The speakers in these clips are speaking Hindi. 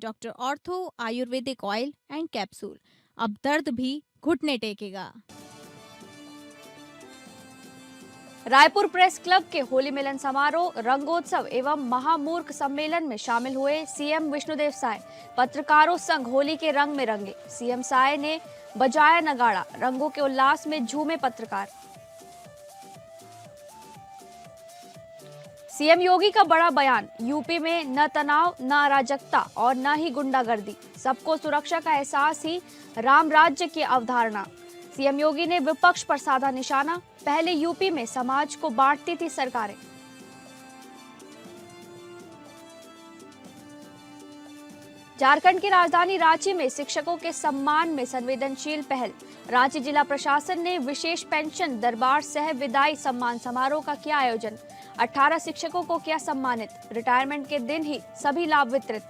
Doctor ortho Ayurvedic oil and capsule. अब दर्द भी घुटने टेकेगा। रायपुर प्रेस क्लब के होली मिलन समारोह, रंगोत्सव एवं महामूर्ख सम्मेलन में शामिल हुए सीएम विष्णुदेव साय। पत्रकारों संग होली के रंग में रंगे। सीएम साय ने बजाया नगाड़ा, रंगों के उल्लास में झूमे पत्रकार। सीएम योगी का बड़ा बयान, यूपी में न तनाव, न अराजकता और न ही गुंडागर्दी, सबको सुरक्षा का एहसास ही राम राज्य की अवधारणा। सीएम योगी ने विपक्ष पर साधा निशाना, पहले यूपी में समाज को बांटती थी सरकारें। झारखंड की राजधानी रांची में शिक्षकों के सम्मान में संवेदनशील पहल। रांची जिला प्रशासन ने विशेष पेंशन दरबार सह विदाई सम्मान समारोह का किया आयोजन। 18 शिक्षकों को किया सम्मानित। रिटायरमेंट के दिन ही सभी लाभ वितरित।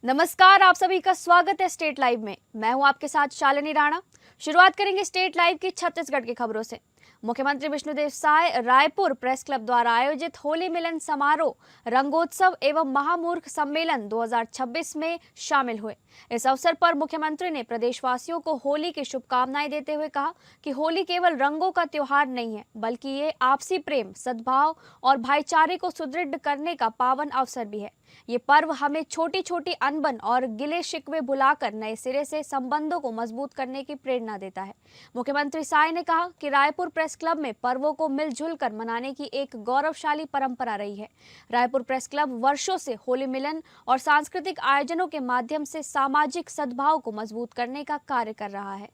नमस्कार, आप सभी का स्वागत है स्टेट लाइव में। मैं हूं आपके साथ शालिनी राणा। शुरुआत करेंगे स्टेट लाइव की छत्तीसगढ़ की खबरों से। मुख्यमंत्री विष्णुदेव साय रायपुर प्रेस क्लब द्वारा आयोजित होली मिलन समारोह, रंगोत्सव एवं महामूर्ख सम्मेलन 2026 में शामिल हुए। इस अवसर पर मुख्यमंत्री ने प्रदेशवासियों को होली की शुभकामनाएं देते हुए कहा कि होली केवल रंगों का त्योहार नहीं है, बल्कि ये आपसी प्रेम, सद्भाव और भाईचारे को सुदृढ़ करने का पावन अवसर भी है। ये पर्व हमें छोटी छोटी अनबन और गिले शिकवे भुलाकर नए सिरे से संबंधों को मजबूत करने की प्रेरणा देता है। मुख्यमंत्री साय ने कहा कि रायपुर प्रेस क्लब में पर्वों को मिलजुल कर मनाने की एक गौरवशाली परंपरा रही है। रायपुर प्रेस क्लब वर्षों से होली मिलन और सांस्कृतिक आयोजनों के माध्यम से सामाजिक सद्भाव को मजबूत करने का कार्य कर रहा है।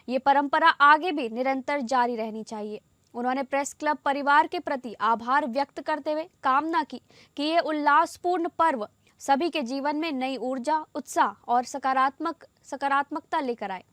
ये परंपरा आगे भी निरंतर जारी रहनी चाहिए। उन्होंने प्रेस क्लब परिवार के प्रति आभार व्यक्त करते हुए कामना की कि ये उल्लासपूर्ण पर्व सभी के जीवन में नई ऊर्जा, उत्साह और सकारात्मकता लेकर आए।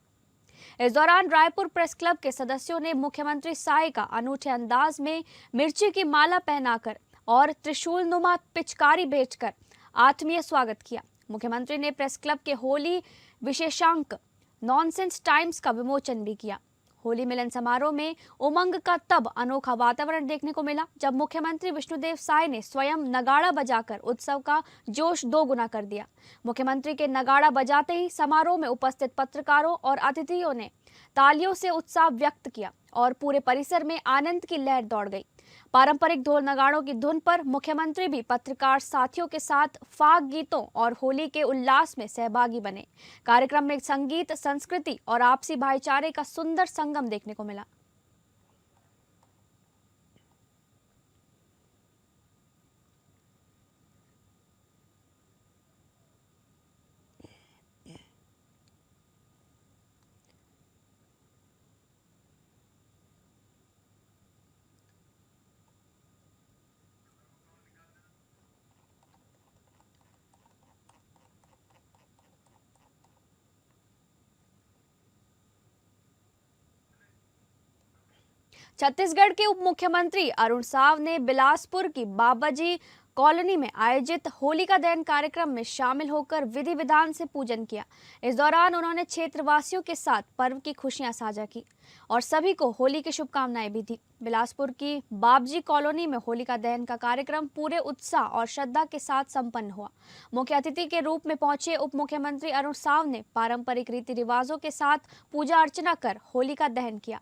इस दौरान रायपुर प्रेस क्लब के सदस्यों ने मुख्यमंत्री साय का अनूठे अंदाज में मिर्ची की माला पहनाकर और त्रिशूल नुमा पिचकारी बेचकर आत्मीय स्वागत किया। मुख्यमंत्री ने प्रेस क्लब के होली विशेषांक नॉनसेंस टाइम्स का विमोचन भी किया। होली मिलन समारोह में उमंग का तब अनोखा वातावरण देखने को मिला जब मुख्यमंत्री विष्णुदेव साय ने स्वयं नगाड़ा बजाकर उत्सव का जोश दोगुना कर दिया। मुख्यमंत्री के नगाड़ा बजाते ही समारोह में उपस्थित पत्रकारों और अतिथियों ने तालियों से उत्साह व्यक्त किया और पूरे परिसर में आनंद की लहर दौड़ गई। पारंपरिक ढोल नगाड़ों की धुन पर मुख्यमंत्री भी पत्रकार साथियों के साथ फाग गीतों और होली के उल्लास में सहभागी बने। कार्यक्रम में संगीत, संस्कृति और आपसी भाईचारे का सुंदर संगम देखने को मिला। छत्तीसगढ़ के उप मुख्यमंत्री अरुण साव ने बिलासपुर की बाबाजी कॉलोनी में आयोजित होलिका दहन कार्यक्रम में शामिल होकर विधि विधान से पूजन किया। इस दौरान उन्होंने क्षेत्रवासियों के साथ पर्व की खुशियां साझा की और सभी को होली की शुभकामनाएं भी दी। बिलासपुर की बाबजी कॉलोनी में होलिका दहन का कार्यक्रम पूरे उत्साह और श्रद्धा के साथ संपन्न हुआ। मुख्य अतिथि के रूप में पहुंचे उप मुख्यमंत्री अरुण साव ने पारंपरिक रीति रिवाजों के साथ पूजा अर्चना कर होलिका दहन किया।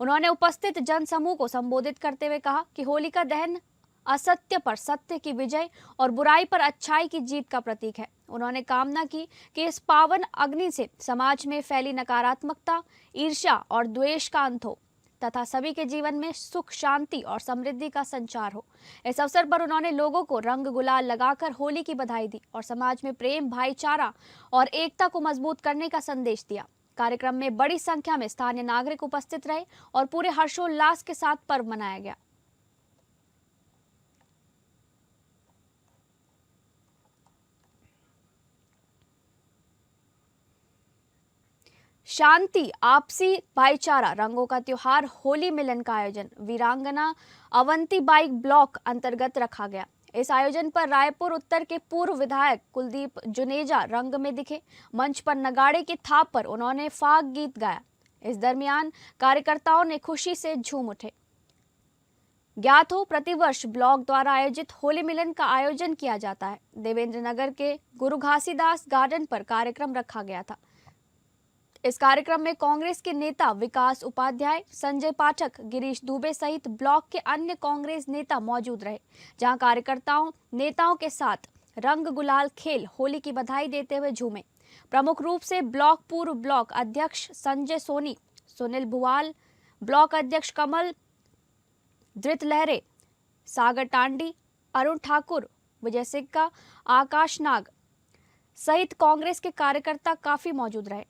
उन्होंने उपस्थित जनसमूह को संबोधित करते हुए कहा कि होलिका दहन असत्य पर सत्य की विजय और बुराई पर अच्छाई की जीत का प्रतीक है। उन्होंने कामना की कि इस पावन अग्नि से समाज में फैली नकारात्मकता, ईर्ष्या और द्वेष का अंत हो तथा सभी के जीवन में सुख, शांति और समृद्धि का संचार हो। इस अवसर पर उन्होंने लोगों को रंग गुलाल लगाकर होली की बधाई दी और समाज में प्रेम, भाईचारा और एकता को मजबूत करने का संदेश दिया। कार्यक्रम में बड़ी संख्या में स्थानीय नागरिक उपस्थित रहे और पूरे हर्षोल्लास के साथ पर्व मनाया गया। शांति, आपसी भाईचारा, रंगों का त्योहार होली मिलन का आयोजन वीरांगना अवंती बाई ब्लॉक अंतर्गत रखा गया। इस आयोजन पर रायपुर उत्तर के पूर्व विधायक कुलदीप जुनेजा रंग में दिखे। मंच पर नगाड़े की थाप पर उन्होंने फाग गीत गाया। इस दरमियान कार्यकर्ताओं ने खुशी से झूम उठे। ज्ञात हो, प्रतिवर्ष ब्लॉक द्वारा आयोजित होली मिलन का आयोजन किया जाता है। देवेंद्र नगर के गुरु घासीदास गार्डन पर कार्यक्रम रखा गया था। इस कार्यक्रम में कांग्रेस के नेता विकास उपाध्याय, संजय पाठक, गिरीश दुबे सहित ब्लॉक के अन्य कांग्रेस नेता मौजूद रहे, जहां कार्यकर्ताओं नेताओं के साथ रंग गुलाल खेल होली की बधाई देते हुए झूमे। प्रमुख रूप से ब्लॉक पूर्व ब्लॉक अध्यक्ष संजय सोनी, सुनील भुवाल, ब्लॉक अध्यक्ष कमल धृत लहरे, सागर टांडी, अरुण ठाकुर, विजय सिक्का, आकाश नाग सहित कांग्रेस के कार्यकर्ता काफी मौजूद रहे।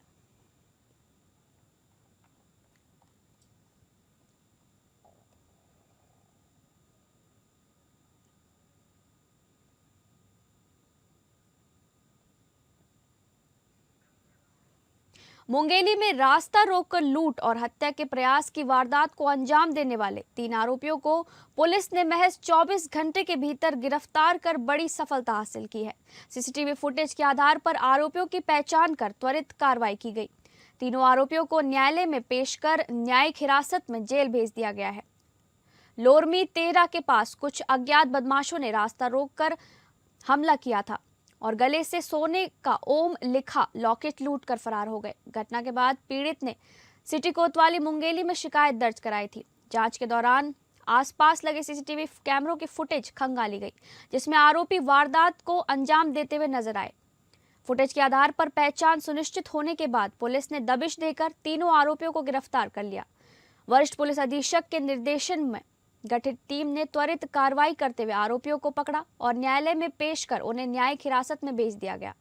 मुंगेली में रास्ता रोककर लूट और हत्या के प्रयास की वारदात को अंजाम देने वाले 3 आरोपियों को पुलिस ने महज 24 घंटे के भीतर गिरफ्तार कर बड़ी सफलता हासिल की है। सीसीटीवी फुटेज के आधार पर आरोपियों की पहचान कर त्वरित कार्रवाई की गई। तीनों आरोपियों को न्यायालय में पेश कर न्यायिक हिरासत में जेल भेज दिया गया है। लोरमी 13 के पास कुछ अज्ञात बदमाशों ने रास्ता रोककर हमला किया था और गले से सोने का ओम लिखा लॉकेट लूट कर फरार हो गए। घटना के बाद पीड़ित ने सिटी कोतवाली मुंगेली में शिकायत दर्ज कराई थी। जांच के दौरान आसपास लगे सीसीटीवी कैमरों की फुटेज खंगाली गई, जिसमें आरोपी वारदात को अंजाम देते हुए नजर आए। फुटेज के आधार पर पहचान सुनिश्चित होने के बाद पुलिस ने दबिश देकर तीनों आरोपियों को गिरफ्तार कर लिया। वरिष्ठ पुलिस अधीक्षक के निर्देशन में गठित टीम ने त्वरित कार्रवाई करते हुए आरोपियों को पकड़ा और न्यायालय में पेश कर उन्हें न्यायिक हिरासत में भेज दिया गया।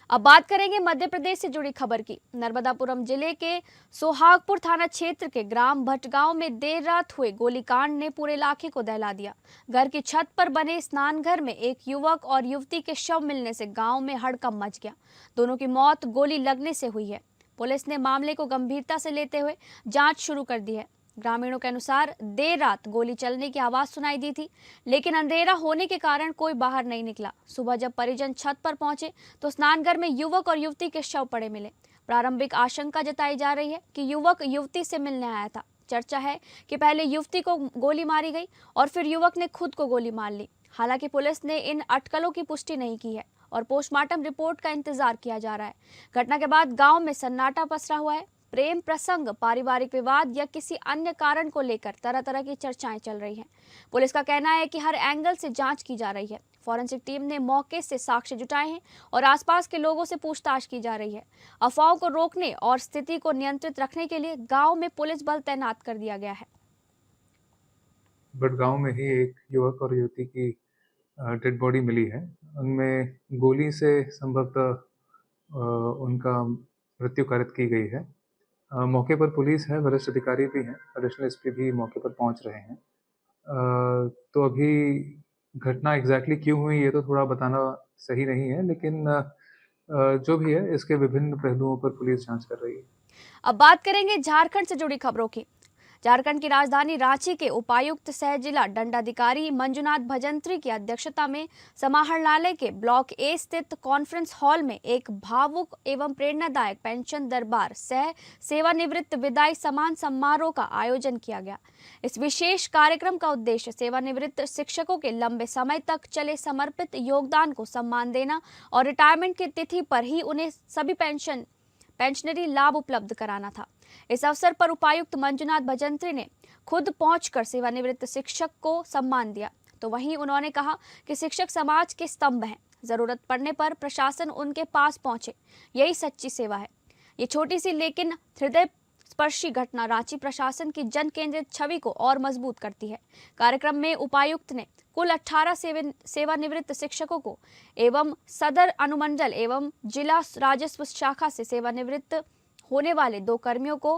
अब बात करेंगे मध्य प्रदेश से जुड़ी खबर की। नर्मदापुरम जिले के सोहागपुर थाना क्षेत्र के ग्राम भटगांव में देर रात हुए गोलीकांड ने पूरे इलाके को दहला दिया। घर की छत पर बने स्नान घर में एक युवक और युवती के शव मिलने से गांव में हड़कंप मच गया। दोनों की मौत गोली लगने से हुई है। पुलिस ने मामले को गंभीरता से लेते हुए जांच शुरू कर दी है। ग्रामीणों के अनुसार देर रात गोली चलने की आवाज सुनाई दी थी, लेकिन अंधेरा होने के कारण कोई बाहर नहीं निकला। सुबह जब परिजन छत पर पहुंचे तो स्नानघर में युवक और युवती के शव पड़े मिले। प्रारंभिक आशंका जताई जा रही है कि युवक युवती से मिलने आया था। चर्चा है कि पहले युवती को गोली मारी गई और फिर युवक ने खुद को गोली मार ली। हालांकि पुलिस ने इन अटकलों की पुष्टि नहीं की है और पोस्टमार्टम रिपोर्ट का इंतजार किया जा रहा है। घटना के बाद गाँव में सन्नाटा पसरा हुआ है। प्रेम प्रसंग, पारिवारिक विवाद या किसी अन्य कारण को लेकर तरह तरह की चर्चाएं चल रही हैं। पुलिस का कहना है कि हर एंगल से जांच की जा रही है। फॉरेंसिक टीम ने मौके से साक्ष्य जुटाए हैं और आसपास के लोगों से पूछताछ की जा रही है। अफवाहों को रोकने और स्थिति को नियंत्रित रखने के लिए गांव में पुलिस बल तैनात कर दिया गया है। बड़गांव में ही एक युवक और युवती की डेड बॉडी मिली है। उनमें गोली से संभवतः उनका मृत्यु कारित की गई है। मौके पर पुलिस है, वरिष्ठ अधिकारी भी हैं, एडिशनल एसपी भी मौके पर पहुंच रहे हैं। तो अभी घटना एग्जैक्टली क्यों हुई ये तो थोड़ा बताना सही नहीं है, लेकिन जो भी है इसके विभिन्न पहलुओं पर पुलिस जांच कर रही है। अब बात करेंगे झारखंड से जुड़ी खबरों की। झारखंड की राजधानी रांची के उपायुक्त सह जिला दंडाधिकारी मंजुनाथ भजंत्री की अध्यक्षता में समाहरणालय के ब्लॉक ए स्थित कॉन्फ्रेंस हॉल में एक भावुक एवं प्रेरणादायक पेंशन दरबार सह सेवानिवृत्त विदाई सम्मान समारोह का आयोजन किया गया। इस विशेष कार्यक्रम का उद्देश्य सेवानिवृत्त शिक्षकों के लंबे समय तक चले समर्पित योगदान को सम्मान देना और रिटायरमेंट की तिथि पर ही उन्हें सभी पेंशनरी लाभ उपलब्ध कराना था। इस अवसर पर उपायुक्त मंजुनाथ भजंत्री ने खुद पहुंचकर सेवानिवृत्त शिक्षक को सम्मान दिया। तो वहीं उन्होंने कहा कि शिक्षक समाज के स्तंभ हैं, जरूरत पड़ने पर प्रशासन उनके पास पहुंचे, यही सच्ची सेवा है। ये छोटी सी लेकिन हृदय स्पर्शी घटना रांची प्रशासन की जन केंद्रित छवि को और मजबूत करती है। कार्यक्रम में उपायुक्त ने कुल 18 सेवानिवृत्त शिक्षकों को एवं सदर अनुमंडल एवं जिला राजस्व शाखा से सेवानिवृत्त होने वाले 2 कर्मियों को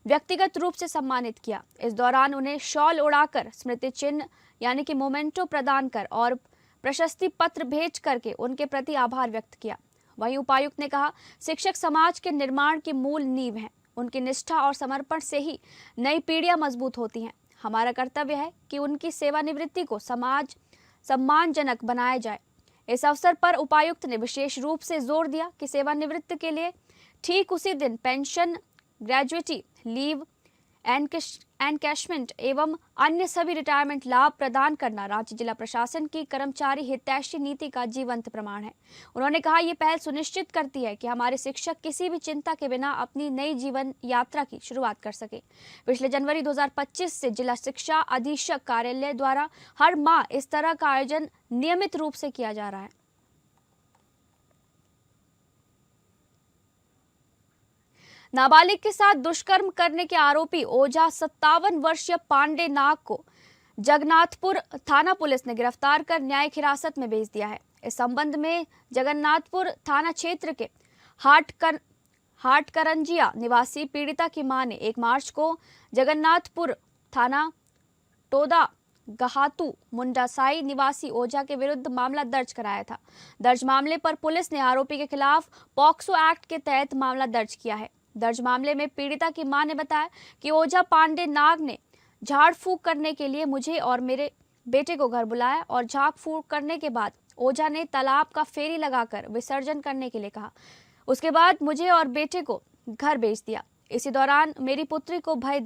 व्यक्तिगत रूप से सम्मानित किया। इस दौरान उन्हें शॉल उड़ाकर स्मृति चिन्ह यानी कि मोमेंटो प्रदान कर और प्रशस्ति पत्र भेज करके उनके प्रति आभार व्यक्त किया। वहीं उपायुक्त ने कहा, शिक्षक समाज के निर्माण की मूल नींव है। उनकी निष्ठा और समर्पण से ही नई पीढ़ियां मजबूत होती हैं। हमारा कर्तव्य है कि उनकी सेवानिवृत्ति को समाज सम्मानजनक बनाया जाए। इस अवसर पर उपायुक्त ने विशेष रूप से जोर दिया कि सेवानिवृत्त के लिए ठीक उसी दिन पेंशन, ग्रेजुएटी लीव, एनकैशमेंट एवं अन्य सभी रिटायरमेंट लाभ प्रदान करना रांची जिला प्रशासन की कर्मचारी हितैषी नीति का जीवंत प्रमाण है। उन्होंने कहा, ये पहल सुनिश्चित करती है कि हमारे शिक्षक किसी भी चिंता के बिना अपनी नई जीवन यात्रा की शुरुआत कर सके। पिछले जनवरी 2025 से जिला शिक्षा अधीक्षक कार्यालय द्वारा हर माह इस तरह का आयोजन नियमित रूप से किया जा रहा है। नाबालिग के साथ दुष्कर्म करने के आरोपी ओझा 57 वर्षीय पांडे नाग को जगन्नाथपुर थाना पुलिस ने गिरफ्तार कर न्यायिक हिरासत में भेज दिया है। इस संबंध में जगन्नाथपुर थाना क्षेत्र के हाटकरंजिया निवासी पीड़िता की मां ने 1 मार्च को जगन्नाथपुर थाना टोदा गहातू मुंडासाई निवासी ओझा के विरुद्ध मामला दर्ज कराया था। दर्ज मामले पर पुलिस ने आरोपी के खिलाफ पॉक्सो एक्ट के तहत मामला दर्ज किया है। दर्ज मामले में पीड़िता की मां ने बताया कि ओझा पांडे नाग ने झाड़ फूंक करने के लिए मुझे और मेरे बेटे को घर बुलाया और झाड़ फूंक करने के बाद ओझा ने तालाब का फेरी लगाकर विसर्जन करने के लिए कहा। उसके बाद मुझे और बेटे को घर भेज दिया। इसी दौरान मेरी पुत्री को भय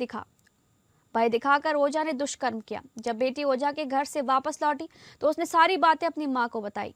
दिखाकर ओझा ने दुष्कर्म किया। जब बेटी ओझा के घर से वापस लौटी तो उसने सारी बातें अपनी मां को बताई।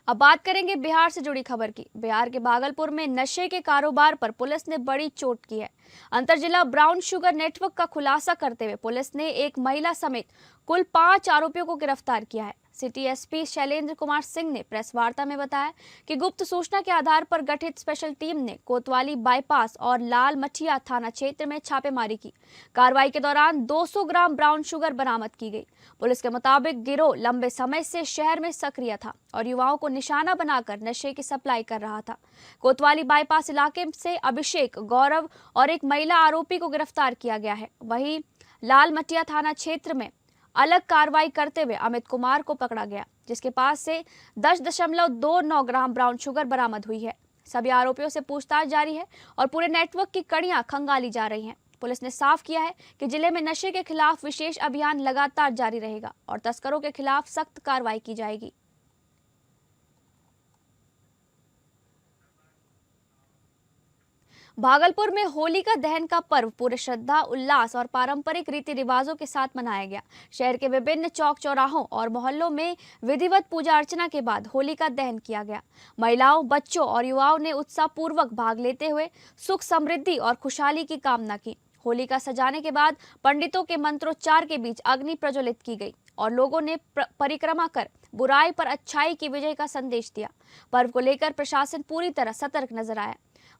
अब बात करेंगे बिहार से जुड़ी खबर की। बिहार के भागलपुर में नशे के कारोबार पर पुलिस ने बड़ी चोट की है। अंतर जिला ब्राउन शुगर नेटवर्क का खुलासा करते हुए पुलिस ने एक महिला समेत कुल 5 आरोपियों को गिरफ्तार किया है। सिटी एसपी शैलेंद्र कुमार सिंह ने प्रेस वार्ता में बताया कि गुप्त सूचना के आधार पर गठित स्पेशल टीम ने कोतवाली बाईपास और लाल मठिया थाना क्षेत्र में छापेमारी की। कार्रवाई के दौरान 200 ग्राम ब्राउन शुगर बरामद की गई। पुलिस के मुताबिक गिरोह लंबे समय से शहर में सक्रिय था और युवाओं को निशाना बनाकर नशे की सप्लाई कर रहा था। कोतवाली बाईपास इलाके से अभिषेक, गौरव और एक महिला आरोपी को गिरफ्तार किया गया है। वहीं लाल मटिया थाना क्षेत्र में अलग कार्रवाई करते हुए अमित कुमार को पकड़ा गया, जिसके पास से 10.29 ग्राम ब्राउन शुगर बरामद हुई है। सभी आरोपियों से पूछताछ जारी है और पूरे नेटवर्क की कड़ियां खंगाली जा रही हैं। पुलिस ने साफ किया है कि जिले में नशे के खिलाफ विशेष अभियान लगातार जारी रहेगा और तस्करों के खिलाफ सख्त कार्रवाई की जाएगी। भागलपुर में होलिका दहन का पर्व पूरे श्रद्धा, उल्लास और पारंपरिक रीति रिवाजों के साथ मनाया गया। शहर के विभिन्न चौक चौराहों और मोहल्लों में विधिवत पूजा अर्चना के बाद होलिका दहन किया गया। महिलाओं, बच्चों और युवाओं ने उत्साहपूर्वक भाग लेते हुए सुख, समृद्धि और खुशहाली की कामना की। होलिका सजाने के बाद पंडितों के मंत्रोच्चार के बीच अग्नि प्रज्वलित की गई और लोगों ने परिक्रमा कर बुराई पर अच्छाई की विजय का संदेश दिया। पर्व को लेकर प्रशासन पूरी तरह सतर्क नजर आया।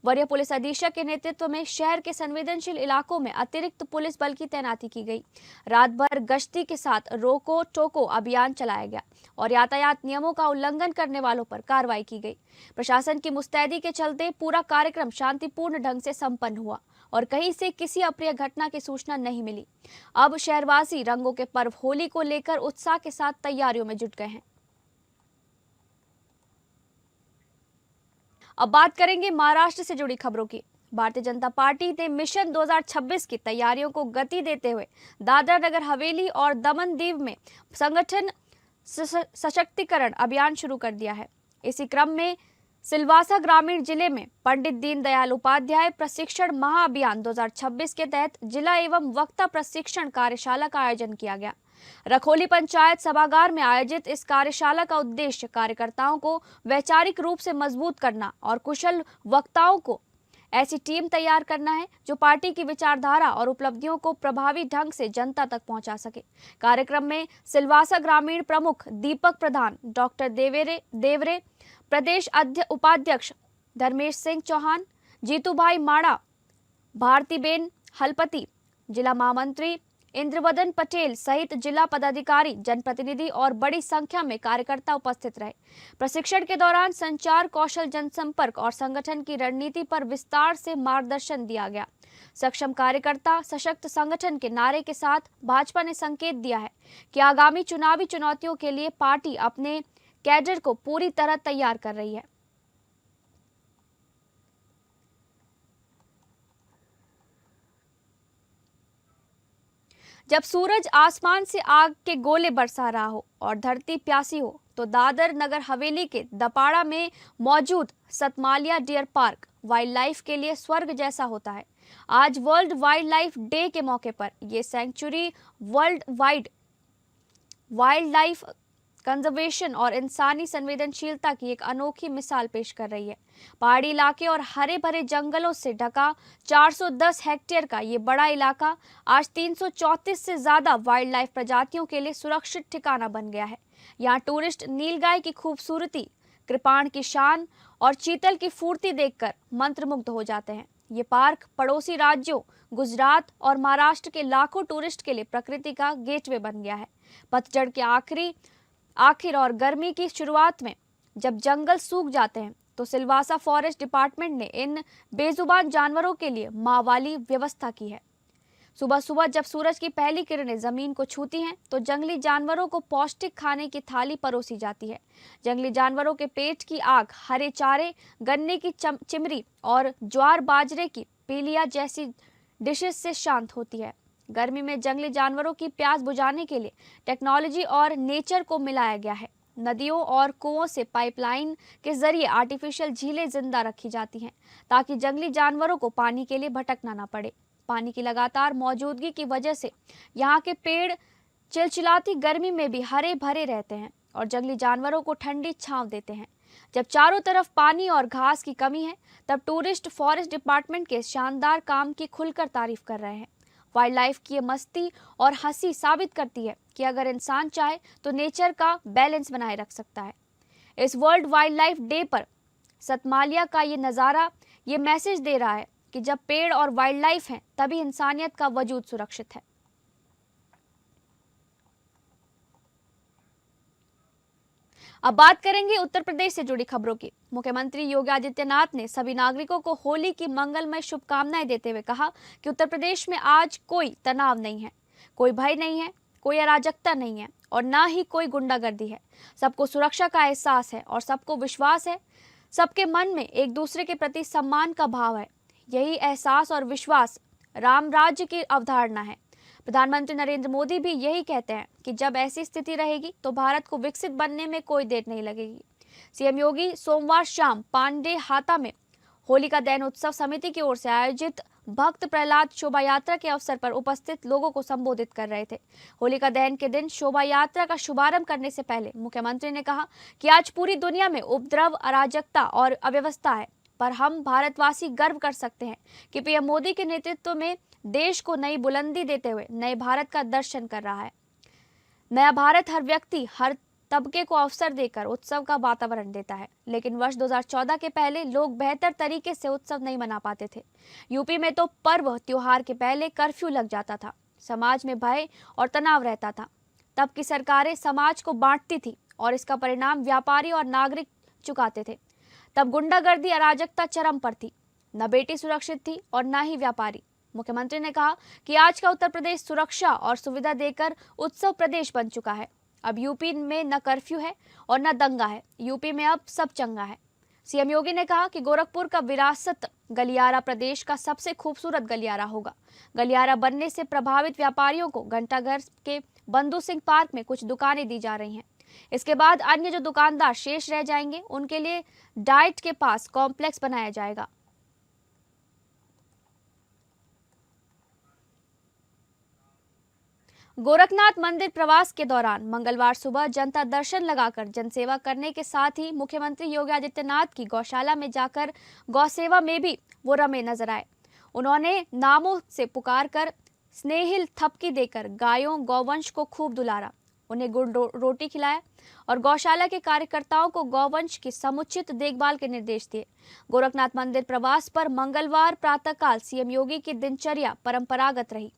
वरीय पुलिस अधीक्षक के नेतृत्व में शहर के संवेदनशील इलाकों में अतिरिक्त पुलिस बल की तैनाती की गई। रात भर गश्ती के साथ रोको टोको अभियान चलाया गया और यातायात नियमों का उल्लंघन करने वालों पर कार्रवाई की गई। प्रशासन की मुस्तैदी के चलते पूरा कार्यक्रम शांतिपूर्ण ढंग से संपन्न हुआ और कहीं से किसी अप्रिय घटना की सूचना नहीं मिली। अब शहरवासी रंगों के पर्व होली को लेकर उत्साह के साथ तैयारियों में जुट गए हैं। अब बात करेंगे महाराष्ट्र से जुड़ी खबरों की। भारतीय जनता पार्टी ने मिशन 2026 की तैयारियों को गति देते हुए दादरा नगर हवेली और दमन दीव में संगठन सशक्तिकरण अभियान शुरू कर दिया है। इसी क्रम में सिलवासा ग्रामीण जिले में पंडित दीनदयाल उपाध्याय प्रशिक्षण महाअभियान 2026 के तहत जिला एवं वक्ता प्रशिक्षण कार्यशाला का आयोजन किया गया। रखोली पंचायत सभागार में आयोजित इस कार्यशाला का उद्देश्य कार्यकर्ताओं को वैचारिक रूप से मजबूत करना और कुशल वक्ताओं को ऐसी टीम तैयार करना है जो पार्टी की विचारधारा और उपलब्धियों को प्रभावी ढंग से जनता तक पहुंचा सके। कार्यक्रम में सिलवासा ग्रामीण प्रमुख दीपक प्रधान, डॉक्टर देवरे, प्रदेश उपाध्यक्ष धर्मेश सिंह चौहान, जीतूभाई माड़ा, भारतीबेन हलपति, जिला महामंत्री इंद्रवदन पटेल सहित जिला पदाधिकारी, जनप्रतिनिधि और बड़ी संख्या में कार्यकर्ता उपस्थित रहे। प्रशिक्षण के दौरान संचार कौशल, जनसंपर्क और संगठन की रणनीति पर विस्तार से मार्गदर्शन दिया गया। सक्षम कार्यकर्ता सशक्त संगठन के नारे के साथ भाजपा ने संकेत दिया है कि आगामी चुनावी चुनौतियों के लिए पार्टी अपने कैडर को पूरी तरह तैयार कर रही है। जब सूरज आसमान से आग के गोले बरसा रहा हो और धरती प्यासी हो तो दादर नगर हवेली के दपाड़ा में मौजूद Satmaliya deer park wild life के लिए स्वर्ग जैसा होता है। आज वर्ल्ड वाइल्ड लाइफ डे के मौके पर यह century world wild life conservation और इंसानी संवेदनशीलता की एक अनोखी मिसाल पेश कर रही है। पहाड़ी इलाके और हरे भरे जंगलों से ढका 410 हेक्टेयर का ये बड़ा इलाका आज 334 से ज्यादा वाइल्ड लाइफ प्रजातियों के लिए सुरक्षित ठिकाना बन गया है। यहाँ टूरिस्ट नीलगाय की खूबसूरती, कृपाण की शान और चीतल की फुर्ती देखकर मंत्रमुग्ध हो जाते हैं। ये पार्क पड़ोसी राज्यों गुजरात और महाराष्ट्र के लाखों टूरिस्ट के लिए प्रकृति का गेटवे बन गया है। पतझड़ के आखिर और गर्मी की शुरुआत में जब जंगल सूख जाते हैं तो सिलवासा फॉरेस्ट डिपार्टमेंट ने इन बेजुबान जानवरों के लिए माँ वाली व्यवस्था की है। सुबह सुबह जब सूरज की पहली किरणें जमीन को छूती हैं तो जंगली जानवरों को पौष्टिक खाने की थाली परोसी जाती है। जंगली जानवरों के पेट की आग हरे चारे, गन्ने की चिमरी और ज्वार बाजरे की पीलिया जैसी डिशेस से शांत होती है। गर्मी में जंगली जानवरों की प्यास बुझाने के लिए टेक्नोलॉजी और नेचर को मिलाया गया है। नदियों और कुओं से पाइपलाइन के जरिए आर्टिफिशियल झीलें जिंदा रखी जाती हैं ताकि जंगली जानवरों को पानी के लिए भटकना न पड़े। पानी की लगातार मौजूदगी की वजह से यहाँ के पेड़ चिलचिलाती गर्मी में भी हरे भरे रहते हैं और जंगली जानवरों को ठंडी छांव देते हैं। जब चारों तरफ पानी और घास की कमी है तब टूरिस्ट फॉरेस्ट डिपार्टमेंट के शानदार काम की खुलकर तारीफ कर रहे हैं। वाइल्ड लाइफ की ये मस्ती और हंसी साबित करती है कि अगर इंसान चाहे तो नेचर का बैलेंस बनाए रख सकता है। इस वर्ल्ड वाइल्ड लाइफ डे पर सतमालिया का ये नज़ारा ये मैसेज दे रहा है कि जब पेड़ और वाइल्ड लाइफ हैं तभी इंसानियत का वजूद सुरक्षित है। अब बात करेंगे उत्तर प्रदेश से जुड़ी खबरों की। मुख्यमंत्री योगी आदित्यनाथ ने सभी नागरिकों को होली की मंगलमय शुभकामनाएं देते हुए कहा कि उत्तर प्रदेश में आज कोई तनाव नहीं है, कोई भय नहीं है, कोई अराजकता नहीं है और ना ही कोई गुंडागर्दी है। सबको सुरक्षा का एहसास है और सबको विश्वास है। सबके मन में एक दूसरे के प्रति सम्मान का भाव है। यही एहसास और विश्वास राम राज्य की अवधारणा है। प्रधानमंत्री नरेंद्र मोदी भी यही कहते हैं कि जब ऐसी स्थिति रहेगी तो भारत को विकसित बनने में कोई देर नहीं लगेगी। सीएम योगी सोमवार शाम पांडे हाता में होलिका दहन उत्सव समिति की ओर से आयोजित भक्त प्रहलाद शोभा यात्रा के अवसर पर उपस्थित लोगों को संबोधित कर रहे थे। होलिका दहन के दिन शोभा यात्रा का शुभारंभ करने से पहले मुख्यमंत्री ने कहा कि आज पूरी दुनिया में उपद्रव, अराजकता और अव्यवस्था है, पर हम भारतवासी गर्व कर सकते हैं कि पीएम मोदी के नेतृत्व में देश को नई बुलंदी देते हुए नए भारत का दर्शन कर रहा है। नया भारत हर व्यक्ति, हर तबके को अवसर देकर उत्सव का वातावरण देता है। लेकिन वर्ष 2014 के पहले लोग बेहतर तरीके से उत्सव नहीं मना पाते थे। यूपी में तो पर्व त्योहार के पहले कर्फ्यू लग जाता था, समाज में भय और तनाव रहता था। तब की सरकारें समाज को बांटती थी और इसका परिणाम व्यापारी और नागरिक चुकाते थे। तब गुंडागर्दी, अराजकता चरम पर थी। न बेटी सुरक्षित थी और न ही व्यापारी। मुख्यमंत्री ने कहा कि आज का उत्तर प्रदेश सुरक्षा और सुविधा देकर उत्सव प्रदेश बन चुका है। अब यूपी में न कर्फ्यू है और न दंगा है, यूपी में अब सब चंगा है। सीएम योगी ने कहा कि गोरखपुर का विरासत गलियारा प्रदेश का सबसे खूबसूरत गलियारा होगा। गलियारा बनने से प्रभावित व्यापारियों को घंटाघर के बंधु सिंह पार्क में कुछ दुकानें दी जा रही हैं। इसके बाद अन्य जो दुकानदार शेष रह जाएंगे उनके लिए डाइट के पास कॉम्प्लेक्स बनाया जाएगा। गोरखनाथ मंदिर प्रवास के दौरान मंगलवार सुबह जनता दर्शन लगाकर जनसेवा करने के साथ ही मुख्यमंत्री योगी आदित्यनाथ की गौशाला में जाकर गौसेवा में भी वो रमे नजर आए। उन्होंने नामों से पुकार कर स्नेहिल थपकी देकर गायों गौवंश को खूब दुलारा, उन्हें गुड़ रोटी खिलाया और गौशाला के कार्यकर्ताओं को गौवंश की समुचित देखभाल के निर्देश दिए। गोरखनाथ मंदिर प्रवास पर मंगलवार प्रातःकाल सीएम योगी की दिनचर्या परंपरागत रही।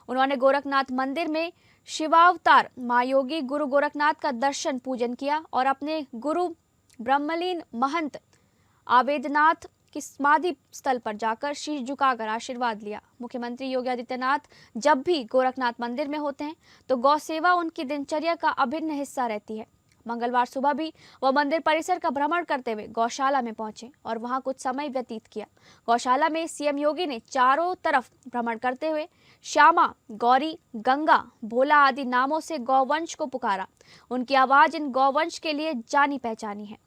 उन्होंने गोरखनाथ मंदिर में शिवावतार महायोगी गुरु गोरखनाथ का दर्शन पूजन किया और अपने गुरु ब्रह्मलीन महंत आवेदनाथ की समाधि स्थल पर जाकर शीश झुकाकर आशीर्वाद लिया। मुख्यमंत्री योगी आदित्यनाथ जब भी गोरखनाथ मंदिर में होते हैं तो गौ सेवा उनकी दिनचर्या का अभिन्न हिस्सा रहती है। मंगलवार सुबह भी वह मंदिर परिसर का भ्रमण करते हुए गौशाला में पहुंचे और वहां कुछ समय व्यतीत किया। गौशाला में सीएम योगी ने चारों तरफ भ्रमण करते हुए श्यामा, गौरी, गंगा, भोला आदि नामों से गौवंश को पुकारा। उनकी आवाज इन गौवंश के लिए जानी पहचानी है।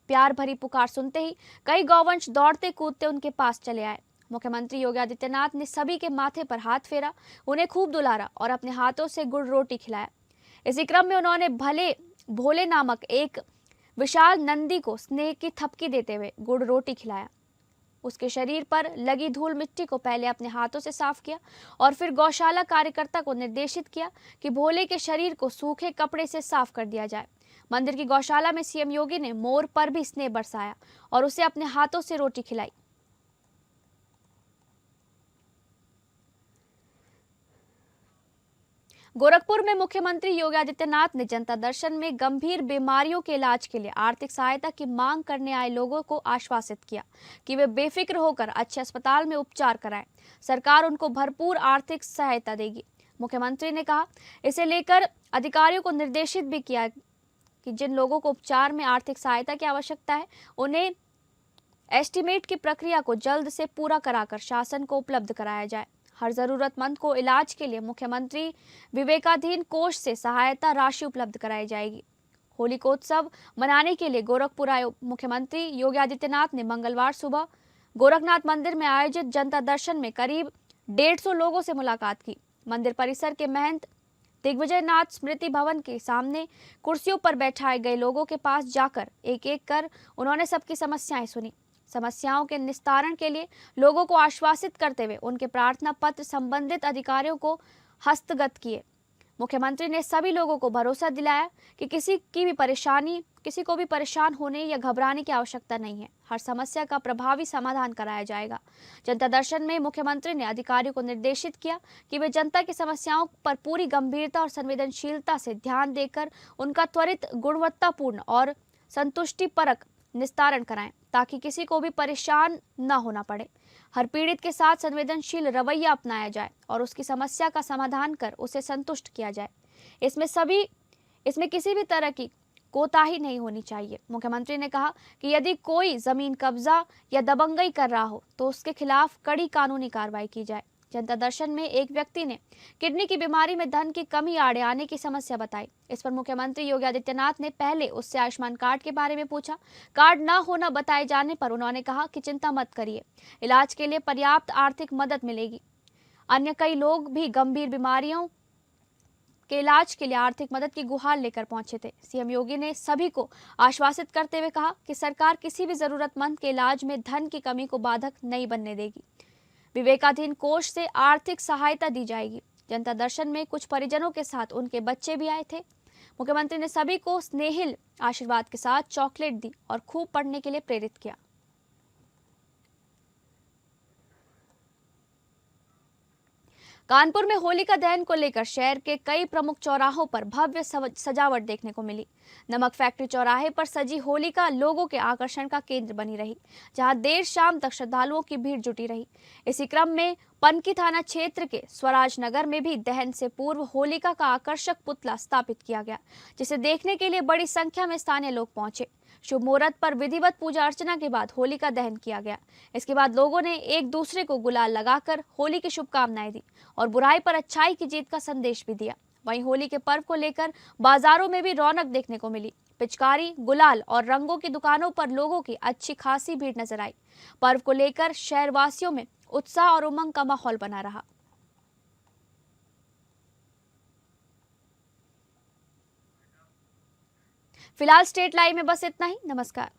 प्यार भरी पुकार सुनते ही कई गौवंश दौड़ते कूदते उनके पास चले आए। मुख्यमंत्री योगी आदित्यनाथ ने सभी के माथे पर हाथ फेरा, उन्हें खूब दुलारा और अपने हाथों से गुड़ रोटी खिलाया। इसी क्रम में उन्होंने भोले नामक एक विशाल नंदी को स्नेह की थपकी देते हुए गुड़ रोटी खिलाया। उसके शरीर पर लगी धूल मिट्टी को पहले अपने हाथों से साफ किया और फिर गौशाला कार्यकर्ता को निर्देशित किया कि भोले के शरीर को सूखे कपड़े से साफ कर दिया जाए। मंदिर की गौशाला में सीएम योगी ने मोर पर भी स्नेह बरसाया और उसे अपने हाथों से रोटी खिलाई। गोरखपुर में मुख्यमंत्री योगी आदित्यनाथ ने जनता दर्शन में गंभीर बीमारियों के इलाज के लिए आर्थिक सहायता की मांग करने आए लोगों को आश्वासित किया कि वे बेफिक्र होकर अच्छे अस्पताल में उपचार कराएं। सरकार उनको भरपूर आर्थिक सहायता देगी। मुख्यमंत्री ने कहा, इसे लेकर अधिकारियों को निर्देशित भी किया कि जिन लोगों को उपचार में आर्थिक सहायता की आवश्यकता है उन्हें एस्टीमेट की प्रक्रिया को जल्द से पूरा कराकर शासन को उपलब्ध कराया जाए। हर जरूरतमंद को इलाज के लिए मुख्यमंत्री विवेकाधीन कोष से सहायता राशि उपलब्ध कराई जाएगी। होली को उत्सव मनाने के लिए गोरखपुर आए मुख्यमंत्री योगी आदित्यनाथ ने मंगलवार सुबह गोरखनाथ मंदिर में आयोजित जनता दर्शन में करीब 150 लोगों से मुलाकात की। मंदिर परिसर के महंत दिग्विजयनाथ स्मृति भवन के सामने कुर्सियों पर बैठाए गए लोगों के पास जाकर एक एक कर उन्होंने सबकी समस्याएं सुनी। समस्याओं के निस्तारण के लिए लोगों को आश्वासित करते हुए उनके प्रार्थना पत्र संबंधित अधिकारियों को हस्तगत किए। मुख्यमंत्री ने सभी लोगों को भरोसा दिलाया कि किसी को भी परेशान होने या घबराने की आवश्यकता नहीं है। हर समस्या का प्रभावी समाधान कराया जाएगा। जनता दर्शन में मुख्यमंत्री ने अधिकारियों को निर्देशित किया कि वे जनता की समस्याओं पर पूरी गंभीरता और संवेदनशीलता से ध्यान देकर उनका त्वरित, गुणवत्तापूर्ण और संतुष्टिपरक निस्तारण कराएं ताकि किसी को भी परेशान न होना पड़े। हर पीड़ित के साथ संवेदनशील रवैया अपनाया जाए और उसकी समस्या का समाधान कर उसे संतुष्ट किया जाए। इसमें किसी भी तरह की कोताही नहीं होनी चाहिए। मुख्यमंत्री ने कहा कि यदि कोई जमीन कब्जा या दबंगई कर रहा हो तो उसके खिलाफ कड़ी कानूनी कार्रवाई की जाए। जनता दर्शन में एक व्यक्ति ने किडनी की बीमारी में धन की कमी आड़े आने की समस्या बताई। इस पर मुख्यमंत्री योगी आदित्यनाथ ने पहले उससे आयुष्मान कार्ड के बारे में पूछा। कार्ड न होना बताए जाने पर उन्होंने कहा कि चिंता मत करिए, इलाज के लिए पर्याप्त आर्थिक मदद मिलेगी। अन्य कई लोग भी गंभीर बीमारियों के इलाज के लिए आर्थिक मदद की गुहार लेकर पहुंचे थे। सीएम योगी ने सभी को आश्वासित करते हुए कहा कि सरकार किसी भी जरूरतमंद के इलाज में धन की कमी को बाधक नहीं बनने देगी। विवेकाधीन कोष से आर्थिक सहायता दी जाएगी। जनता दर्शन में कुछ परिजनों के साथ उनके बच्चे भी आए थे। मुख्यमंत्री ने सभी को स्नेहिल आशीर्वाद के साथ चॉकलेट दी और खूब पढ़ने के लिए प्रेरित किया। कानपुर में होलिका दहन को लेकर शहर के कई प्रमुख चौराहों पर भव्य सजावट देखने को मिली। नमक फैक्ट्री चौराहे पर सजी होलिका लोगों के आकर्षण का केंद्र बनी रही, जहां देर शाम तक श्रद्धालुओं की भीड़ जुटी रही। इसी क्रम में पनकी थाना क्षेत्र के स्वराज नगर में भी दहन से पूर्व होलिका का आकर्षक पुतला स्थापित किया गया, जिसे देखने के लिए बड़ी संख्या में स्थानीय लोग पहुंचे। शुभ मुहूर्त पर विधिवत पूजा अर्चना के बाद होलिका दहन किया गया। इसके बाद लोगों ने एक दूसरे को गुलाल लगाकर होली की शुभकामनाएं दी और बुराई पर अच्छाई की जीत का संदेश भी दिया। वहीं होली के पर्व को लेकर बाजारों में भी रौनक देखने को मिली। पिचकारी, गुलाल और रंगों की दुकानों पर लोगों की अच्छी खासी भीड़ नजर आई। पर्व को लेकर शहरवासियों में उत्साह और उमंग का माहौल बना रहा। फिलहाल स्टेट लाइव में बस इतना ही। नमस्कार।